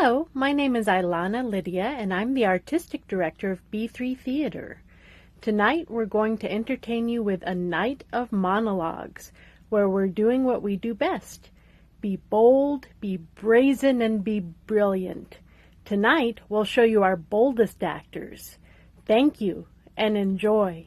Hello, my name is Ilana Lydia, and I'm the Artistic Director of B3 Theater. Tonight we're going to entertain you with a night of monologues, where we're doing what we do best. Be bold, be brazen, and be brilliant. Tonight we'll show you our boldest actors. Thank you, and enjoy.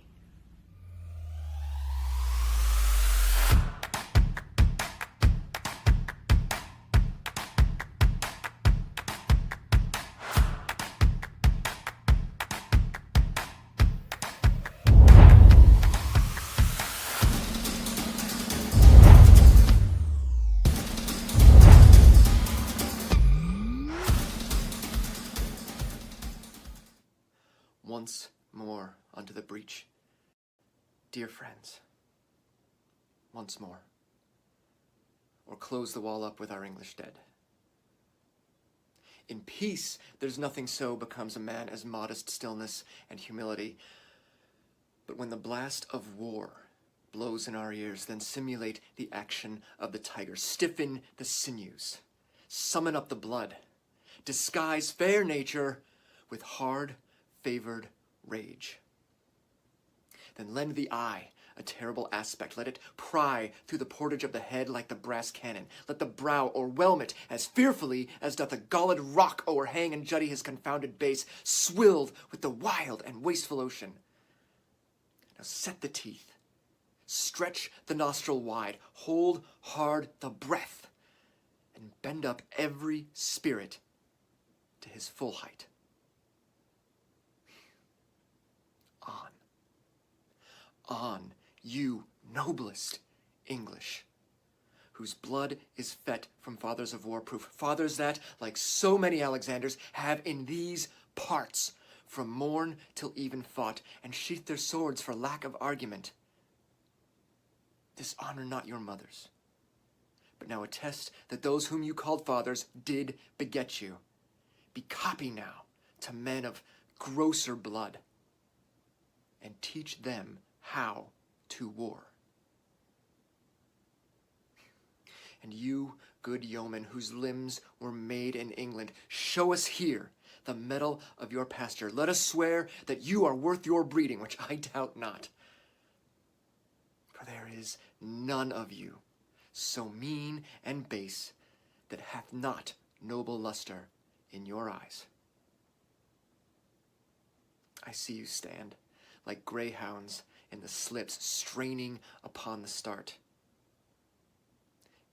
Once more unto the breach. Dear friends, once more. Or close the wall up with our English dead. In peace, there's nothing so becomes a man as modest stillness and humility. But when the blast of war blows in our ears, then simulate the action of the tiger. Stiffen the sinews. Summon up the blood. Disguise fair nature with hard favored rage. Then lend the eye a terrible aspect. Let it pry through the portage of the head like the brass cannon. Let the brow o'erwhelm it as fearfully as doth a galled rock o'erhang and jutty his confounded base, swilled with the wild and wasteful ocean. Now set the teeth, stretch the nostril wide, hold hard the breath, and bend up every spirit to his full height. On, you noblest English, whose blood is fet from fathers of war-proof, fathers that, like so many Alexanders, have in these parts from morn till even fought, and sheathed their swords for lack of argument. Dishonor not your mothers, but now attest that those whom you called fathers did beget you. Be copy now to men of grosser blood, and teach them how to war. And you, good yeomen, whose limbs were made in England, show us here the mettle of your pasture. Let us swear that you are worth your breeding, which I doubt not. For there is none of you so mean and base that hath not noble luster in your eyes. I see you stand like greyhounds in the slips, straining upon the start.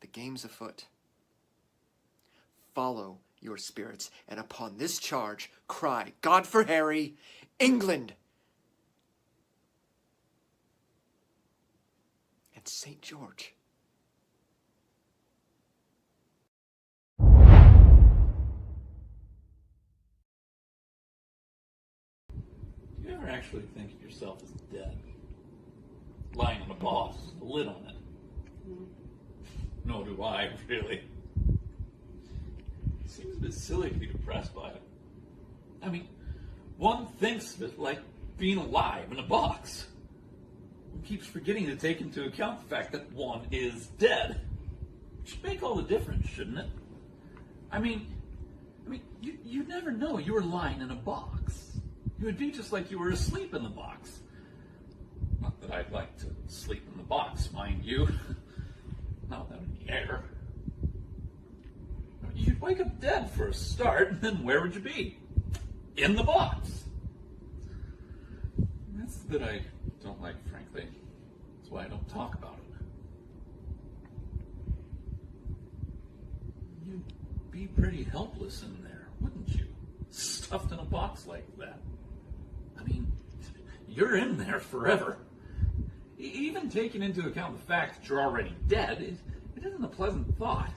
The game's afoot. Follow your spirits, and upon this charge cry, God for Harry, England, and St. George. Do you ever actually think of yourself as dead? Lying on a box, a lid on it. Nor do I, really. It seems a bit silly to be depressed by it. I mean, one thinks of it like being alive in a box. One keeps forgetting to take into account the fact that one is dead. It should make all the difference, shouldn't it? I mean, you never know you were lying in a box. It would be just like you were asleep in the box. Not that I'd like to sleep in the box, mind you. Not without any air. You'd wake up dead for a start, and then where would you be? In the box. That's the bit I don't like, frankly. That's why I don't talk about it. You'd be pretty helpless in there, wouldn't you? Stuffed in a box like that. I mean, you're in there forever. Even taking into account the fact that you're already dead, it isn't a pleasant thought.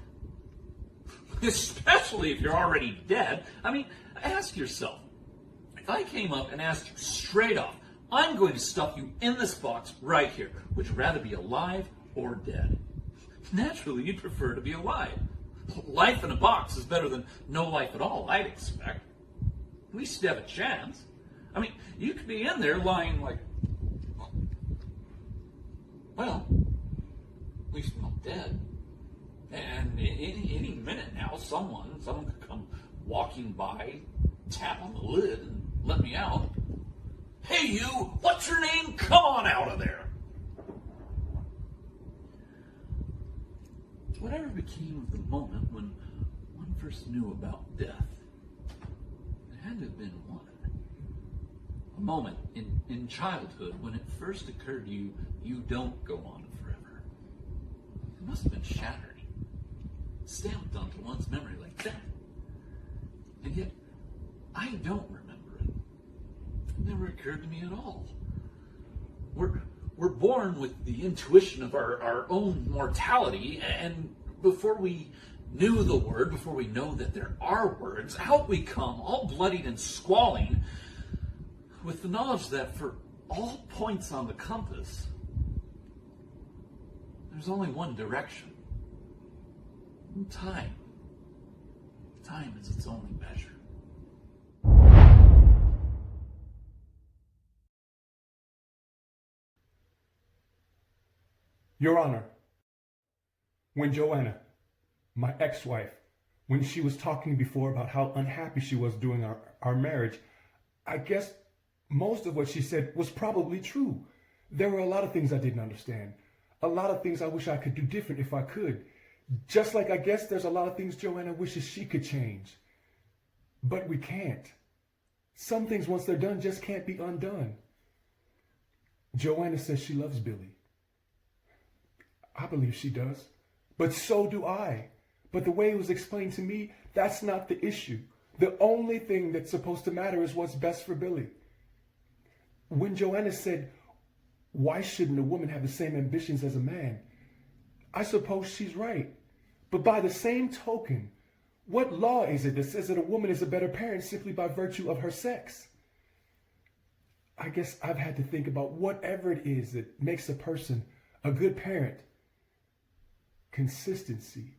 Especially if you're already dead. I mean, ask yourself, if I came up and asked you straight off, I'm going to stuff you in this box right here, would you rather be alive or dead? Naturally, you'd prefer to be alive. Life in a box is better than no life at all, I'd expect. At least you'd have a chance. I mean, you could be in there lying like, well, at least I'm not dead. And any minute now, someone could come walking by, tap on the lid, and let me out. "Hey you, what's your name? Come on out of there." Whatever became of the moment when one first knew about death? It had to have been one. A moment in childhood when it first occurred to you, you don't go on forever. It must have been shattered, stamped onto one's memory like that. And yet, I don't remember it. It never occurred to me at all. We're born with the intuition of our own mortality, and before we knew the word, before we know that there are words, out we come, all bloodied and squalling, with the knowledge that for all points on the compass, there's only one direction. Time. Time is its only measure. Your Honor, when Joanna, my ex-wife, when she was talking before about how unhappy she was during our marriage, I guess most of what she said was probably true. There were a lot of things I didn't understand. A lot of things I wish I could do different if I could. Just like I guess there's a lot of things Joanna wishes she could change. But we can't. Some things, once they're done, just can't be undone. Joanna says she loves Billy. I believe she does. But so do I. But the way it was explained to me, that's not the issue. The only thing that's supposed to matter is what's best for Billy. When Joanna said, why shouldn't a woman have the same ambitions as a man? I suppose she's right. But by the same token, what law is it that says that a woman is a better parent simply by virtue of her sex? I guess I've had to think about whatever it is that makes a person a good parent. Consistency,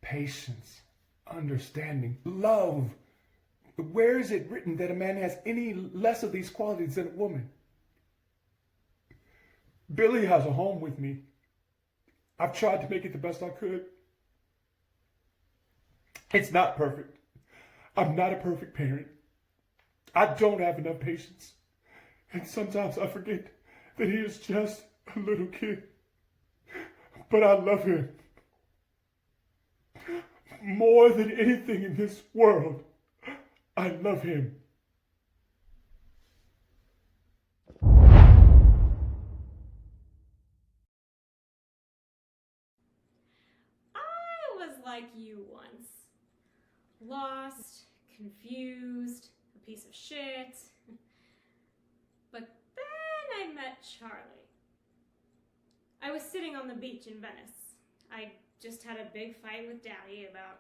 patience, understanding, love. Where is it written that a man has any less of these qualities than a woman? Billy has a home with me. I've tried to make it the best I could. It's not perfect. I'm not a perfect parent. I don't have enough patience. And sometimes I forget that he is just a little kid. But I love him. More than anything in this world, I love him. I was like you once. Lost, confused, a piece of shit. But then I met Charlie. I was sitting on the beach in Venice. I just had a big fight with Daddy about,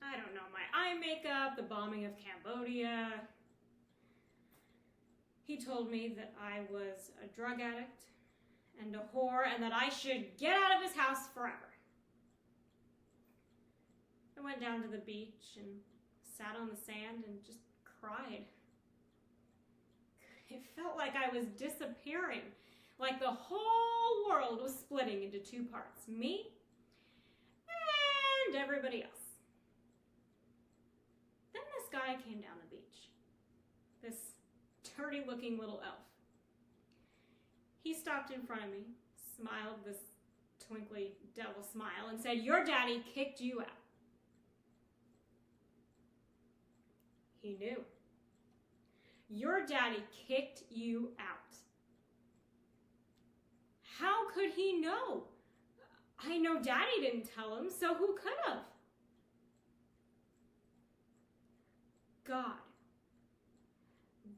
I don't know, my eye makeup, the bombing of Cambodia. He told me that I was a drug addict and a whore and that I should get out of his house forever. I went down to the beach and sat on the sand and just cried. It felt like I was disappearing, like the whole world was splitting into two parts, me and everybody else. Then this guy came down the beach, this dirty-looking little elf. He stopped in front of me, smiled this twinkly devil smile, and said, "Your daddy kicked you out." He knew. Your daddy kicked you out. How could he know? I know Daddy didn't tell him, so who could have? God.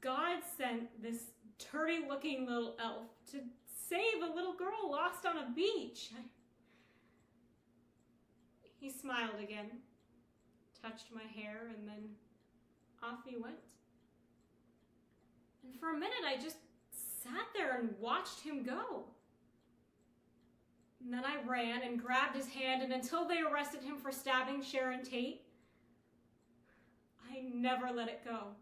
God sent this dirty-looking little elf to save a little girl lost on a beach. He smiled again, touched my hair, and then off he went. And for a minute, I just sat there and watched him go. And then I ran and grabbed his hand, and until they arrested him for stabbing Sharon Tate, I never let it go.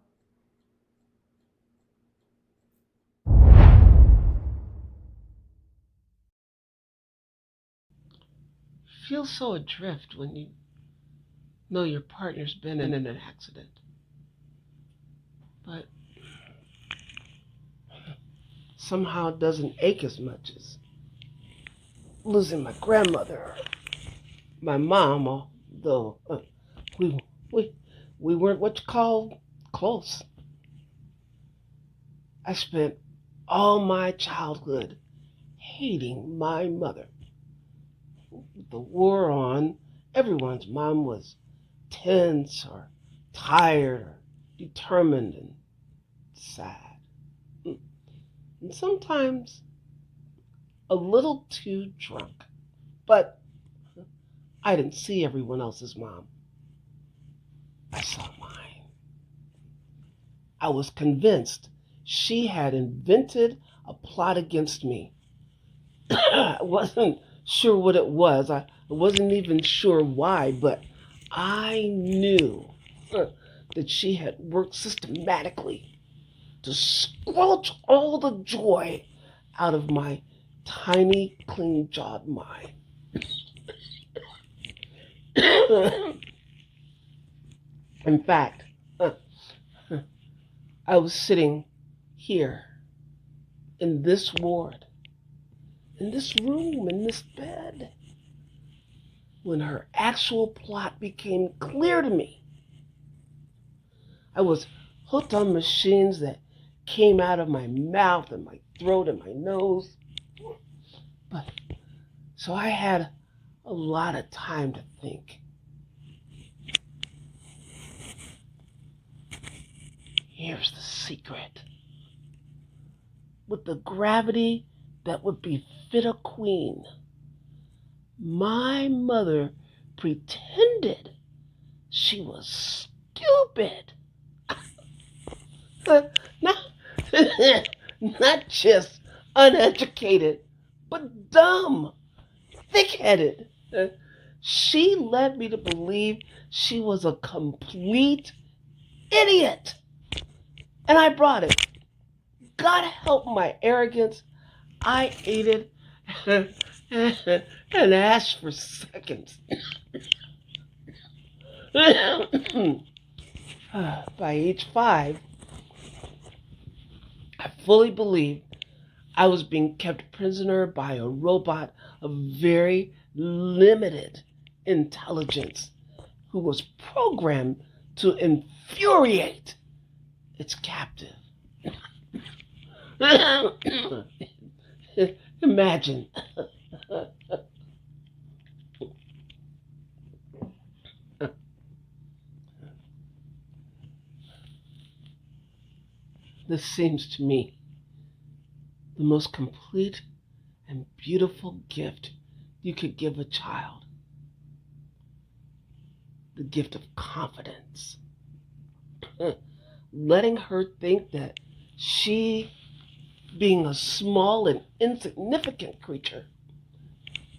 Feel so adrift when you know your partner's been in an accident. But somehow it doesn't ache as much as losing my grandmother or my mom, although we, we, we weren't what you call close. I spent all my childhood hating my mother. With the war on, everyone's mom was tense or tired or determined and sad. And sometimes a little too drunk. But I didn't see everyone else's mom. I saw mine. I was convinced she had invented a plot against me. I wasn't sure what it was. I wasn't even sure why, but I knew that she had worked systematically to squelch all the joy out of my tiny, clean-jawed mind. In fact, I was sitting here in this ward, in this room, in this bed, when her actual plot became clear to me. I was hooked on machines that came out of my mouth and my throat and my nose. But so I had a lot of time to think. Here's the secret. With the gravity that would befit a queen, my mother pretended she was stupid. not, not just uneducated, but dumb, thick-headed. She led me to believe she was a complete idiot. And I brought it. God help my arrogance. I ate it and asked for seconds. By age 5, I fully believed I was being kept prisoner by a robot of very limited intelligence who was programmed to infuriate its captive. Imagine. This seems to me the most complete and beautiful gift you could give a child. The gift of confidence. Letting her think that she, being a small and insignificant creature,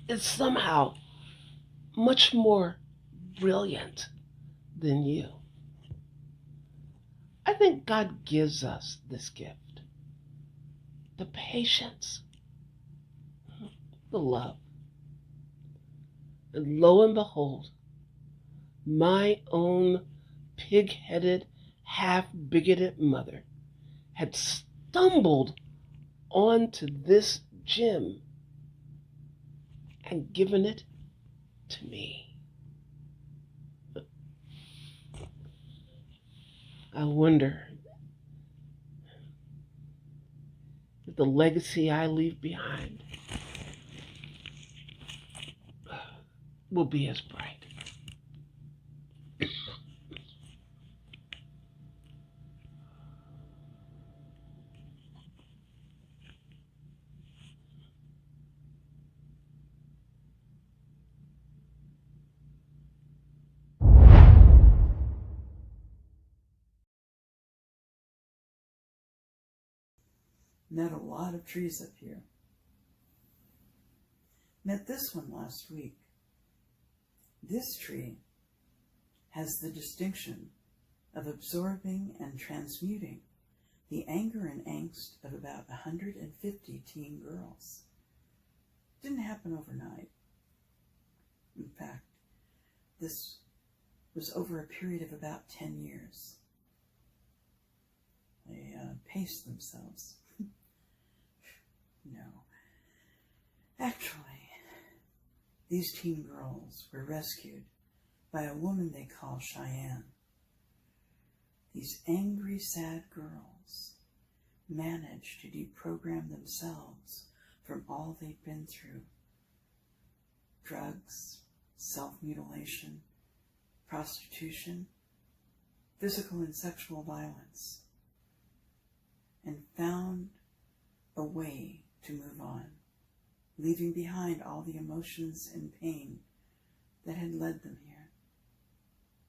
is somehow much more brilliant than you. I think God gives us this gift. The patience, the love. And lo and behold, my own pig-headed, half-bigoted mother had stumbled onto this gem and given it to me. I wonder if the legacy I leave behind will be as bright. Met a lot of trees up here. Met this one last week. This tree has the distinction of absorbing and transmuting the anger and angst of about 150 teen girls. Didn't happen overnight. In fact, this was over a period of about 10 years. They paced themselves. No. Actually, these teen girls were rescued by a woman they call Cheyenne. These angry, sad girls managed to deprogram themselves from all they'd been through. Drugs, self-mutilation, prostitution, physical and sexual violence, and found a way to move on, leaving behind all the emotions and pain that had led them here,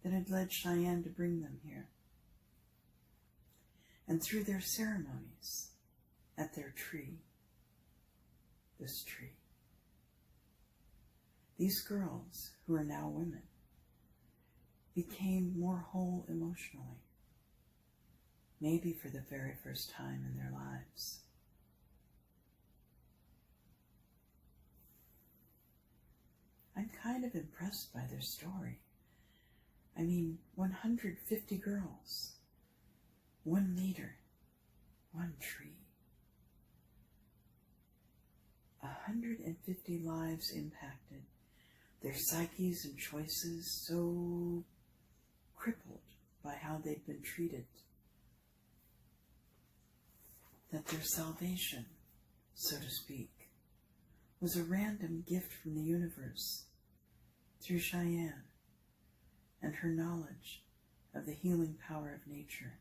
that had led Cheyenne to bring them here. And through their ceremonies at their tree, this tree, these girls, who are now women, became more whole emotionally, maybe for the very first time in their lives. I'm kind of impressed by their story. I mean, 150 girls, 1 leader, 1 tree. 150 lives impacted, their psyches and choices so crippled by how they'd been treated, that their salvation, so to speak, was a random gift from the universe through Cheyenne and her knowledge of the healing power of nature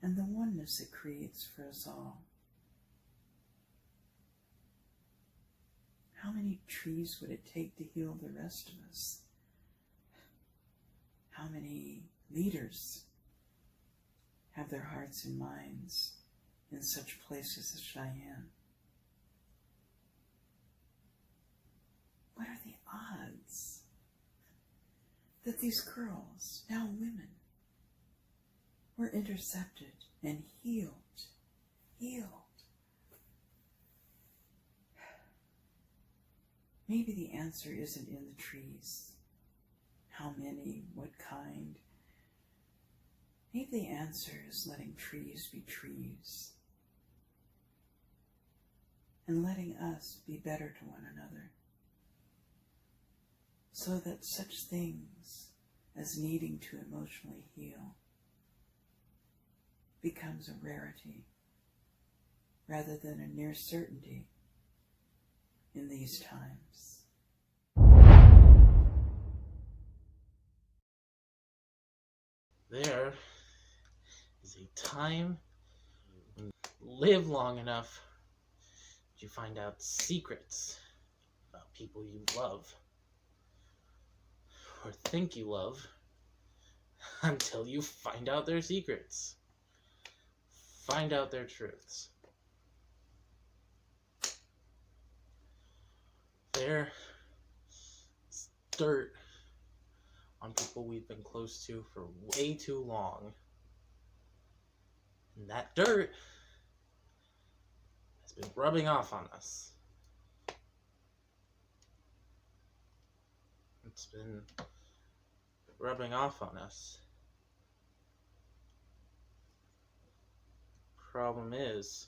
and the oneness it creates for us all. How many trees would it take to heal the rest of us? How many leaders have their hearts and minds in such places as Cheyenne? What are the odds that these girls, now women, were intercepted and healed? Maybe the answer isn't in the trees. How many, what kind? Maybe the answer is letting trees be trees and letting us be better to one another, so that such things as needing to emotionally heal becomes a rarity rather than a near certainty in these times. There is a time when you live long enough to find out secrets about people you love or think you love until you find out their secrets, find out their truths. There's dirt on people we've been close to for way too long. And that dirt has been rubbing off on us. It's been rubbing off on us. Problem is,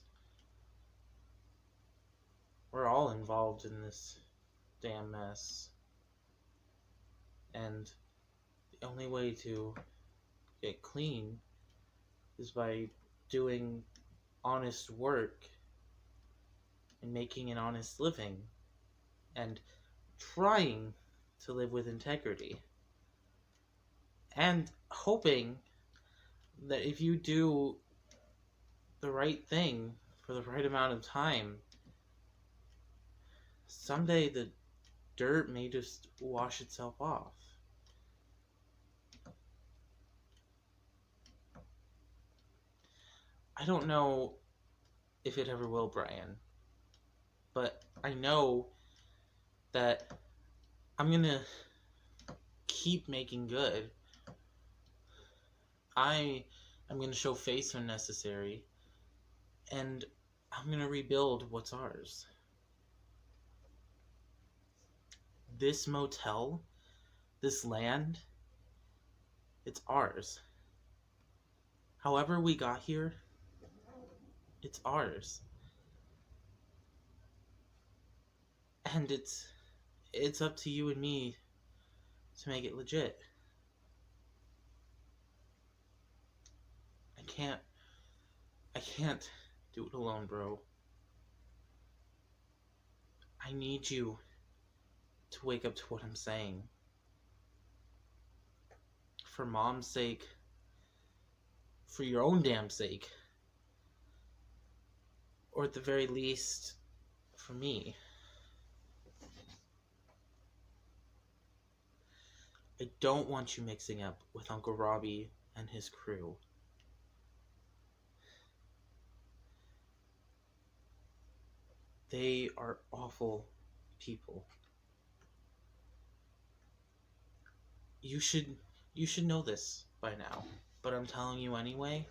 we're all involved in this damn mess. And the only way to get clean is by doing honest work and making an honest living and trying to live with integrity and hoping that if you do the right thing for the right amount of time, someday the dirt may just wash itself off. I don't know if it ever will, Brian, but I know that I'm gonna keep making good. I'm gonna show face when necessary, and I'm gonna rebuild what's ours. This motel This land, it's ours. However we got here, it's ours. And it's up to you and me to make it legit. I can't do it alone, bro. I need you to wake up to what I'm saying. For Mom's sake, for your own damn sake, or at the very least, for me. I don't want you mixing up with Uncle Robbie and his crew. They are awful people. You should know this by now, but I'm telling you anyway,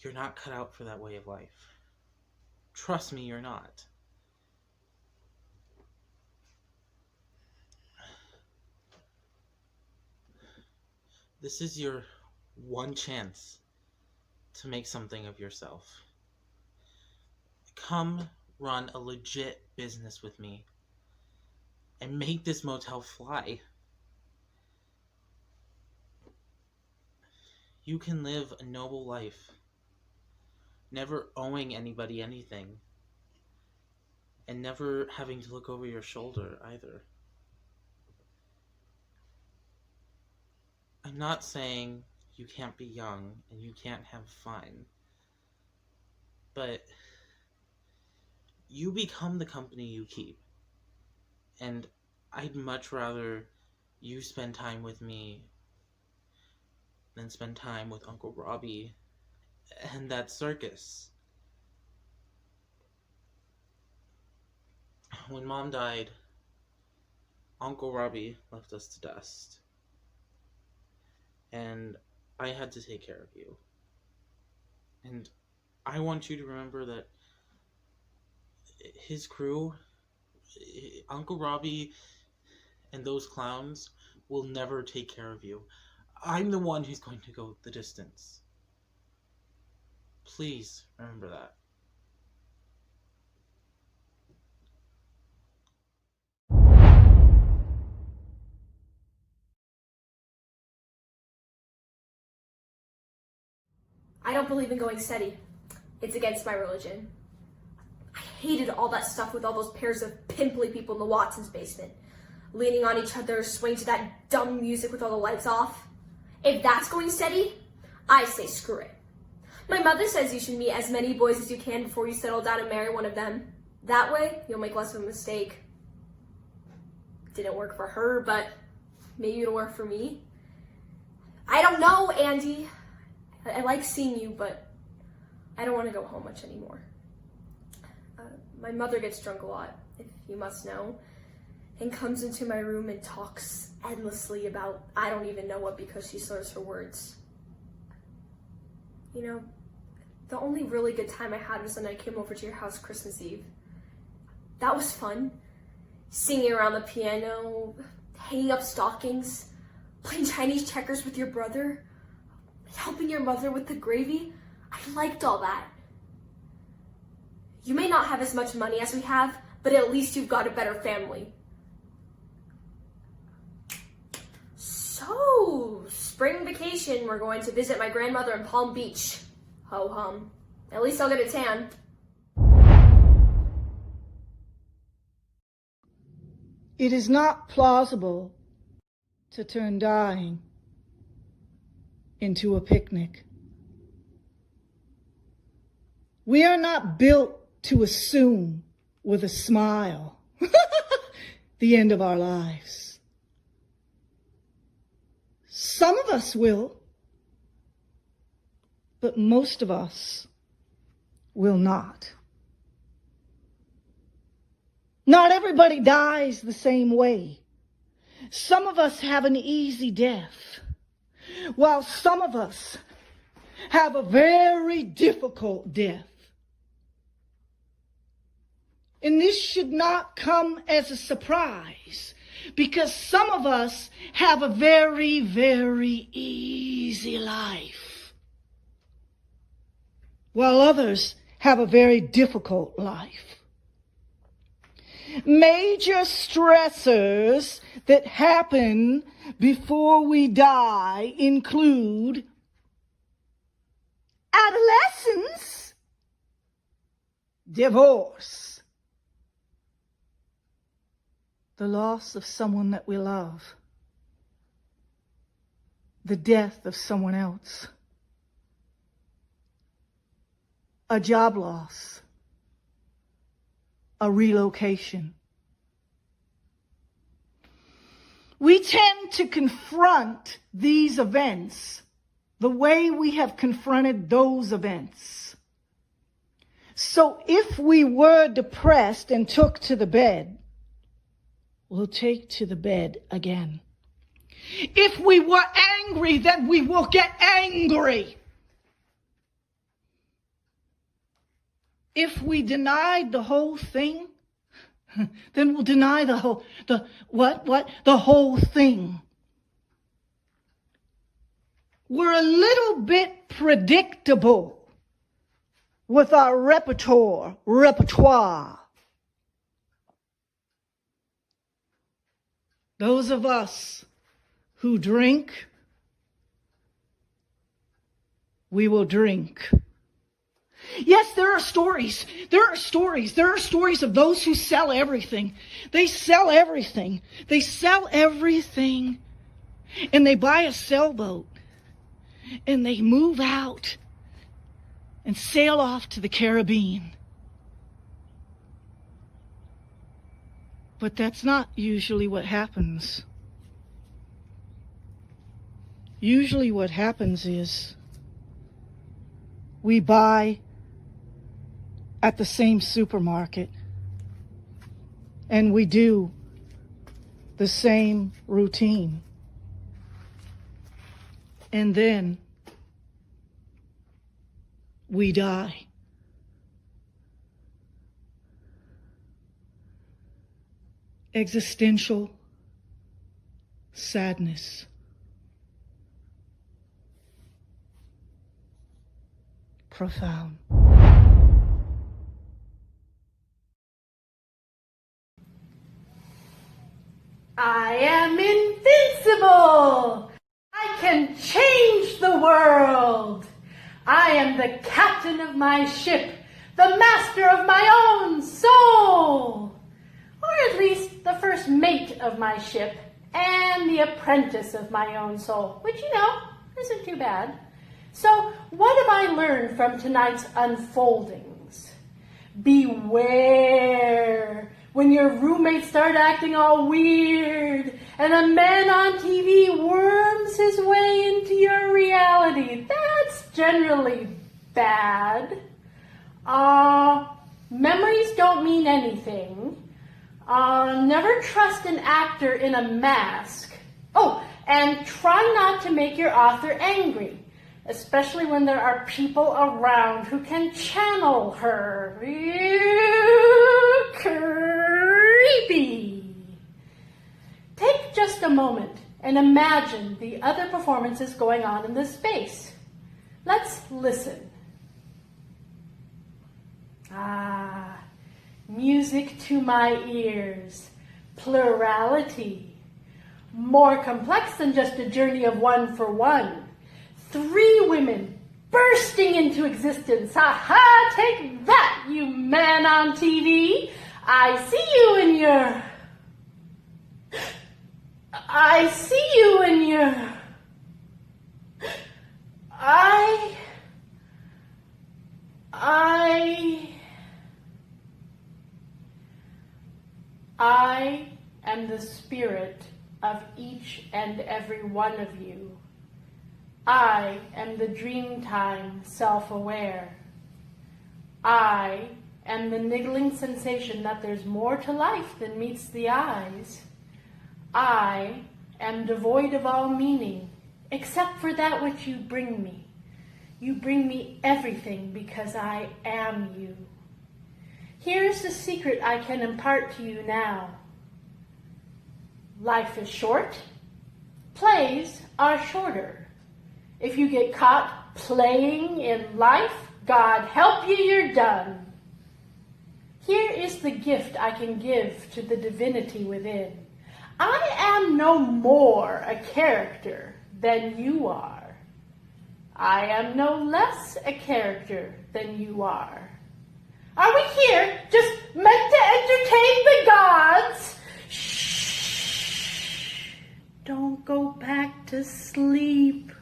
you're not cut out for that way of life. Trust me, you're not. This is your one chance to make something of yourself. Come run a legit business with me and make this motel fly. You can live a noble life, never owing anybody anything, and never having to look over your shoulder either. I'm not saying you can't be young and you can't have fun, but you become the company you keep. And I'd much rather you spend time with me than spend time with Uncle Robbie and that circus. When Mom died, Uncle Robbie left us to dust. And I had to take care of you. And I want you to remember that his crew, Uncle Robbie and those clowns, will never take care of you. I'm the one who's going to go the distance. Please remember that. I don't believe in going steady. It's against my religion. I hated all that stuff with all those pairs of pimply people in the Watson's basement, leaning on each other, swaying to that dumb music with all the lights off. If that's going steady, I say screw it. My mother says you should meet as many boys as you can before you settle down and marry one of them. That way, you'll make less of a mistake. Didn't work for her, but maybe it'll work for me. I don't know, Andy. I like seeing you, but I don't want to go home much anymore. My mother gets drunk a lot, if you must know, and comes into my room and talks endlessly about I don't even know what because she slurs her words. You know, the only really good time I had was when I came over to your house Christmas Eve. That was fun. Singing around the piano, hanging up stockings, playing Chinese checkers with your brother, helping your mother with the gravy. I liked all that. You may not have as much money as we have, but at least you've got a better family. So, spring vacation, we're going to visit my grandmother in Palm Beach. Ho hum. At least I'll get a tan. It is not plausible to turn dying into a picnic. We are not built to assume with a smile the end of our lives. Some of us will, but most of us will not. Not everybody dies the same way. Some of us have an easy death, while some of us have a very difficult death. And this should not come as a surprise because some of us have a very, very easy life, while others have a very difficult life. Major stressors that happen before we die include adolescence, divorce, the loss of someone that we love, the death of someone else, a job loss, a relocation. We tend to confront these events the way we have confronted those events. So if we were depressed and took to the bed, we'll take to the bed again. If we were angry, then we will get angry. If we denied the whole thing, then we'll deny the whole thing. We're a little bit predictable with our repertoire. Those of us who drink, we will drink. Yes, there are stories. There are stories of those who sell everything. They sell everything. They sell everything. And they buy a sailboat. And they move out and sail off to the Caribbean. But that's not usually what happens. Usually what happens is we buy at the same supermarket, and we do the same routine. And then we die. Existential sadness. Profound. I am invincible! I can change the world! I am the captain of my ship, the master of my own soul! Or at least the first mate of my ship and the apprentice of my own soul, which, isn't too bad. So, what have I learned from tonight's unfoldings? Beware when your roommates start acting all weird and a man on TV worms his way into your reality. That's generally bad. Memories don't mean anything. Never trust an actor in a mask. Oh, and try not to make your author angry, especially when there are people around who can channel her. Ew, creepy. Take just a moment and imagine the other performances going on in this space. Let's listen. Music to my ears. Plurality. More complex than just a journey of one for one. 3 women bursting into existence. Ha! Take that, you man on TV. I see you in your... I am the spirit of each and every one of you. I am the dreamtime self-aware. I am the niggling sensation that there's more to life than meets the eyes. I am devoid of all meaning, except for that which you bring me. You bring me everything because I am you. Here's the secret I can impart to you now. Life is short. Plays are shorter. If you get caught playing in life, God help you, you're done. Here is the gift I can give to the divinity within. I am no more a character than you are. I am no less a character than you are. Are we here just meant to entertain the gods? Shh! Don't go back to sleep.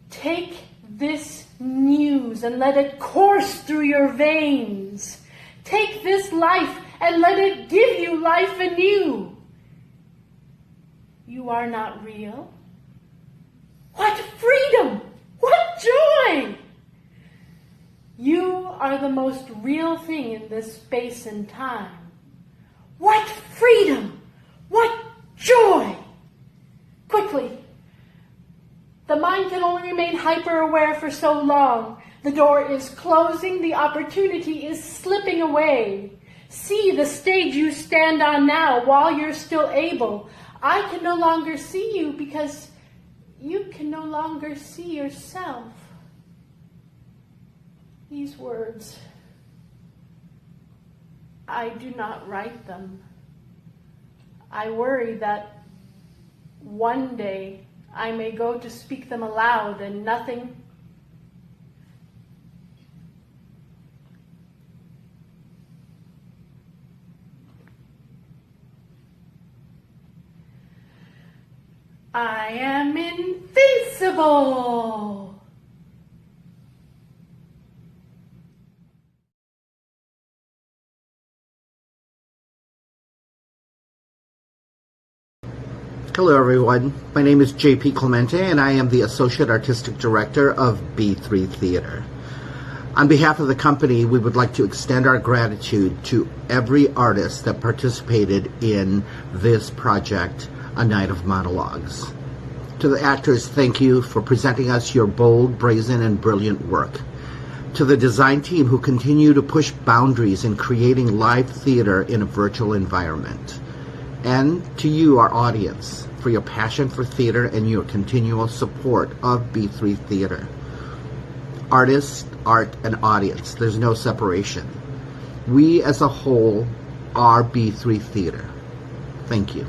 Take this news and let it course through your veins. Take this life and let it give you life anew. You are not real. What freedom! What joy! You are the most real thing in this space and time. What freedom! What joy! Quickly. The mind can only remain hyper-aware for so long. The door is closing, the opportunity is slipping away. See the stage you stand on now while you're still able. I can no longer see you because you can no longer see yourself. These words, I do not write them. I worry that one day I may go to speak them aloud and nothing I am invincible. Hello everyone, my name is JP Clemente and I am the Associate Artistic Director of B3 Theater. On behalf of the company, we would like to extend our gratitude to every artist that participated in this project, A Night of Monologues. To the actors, thank you for presenting us your bold, brazen, and brilliant work. To the design team who continue to push boundaries in creating live theater in a virtual environment. And to you, our audience, for your passion for theater and your continual support of B3 Theater. Artists, art, and audience, there's no separation. We as a whole are B3 Theater. Thank you.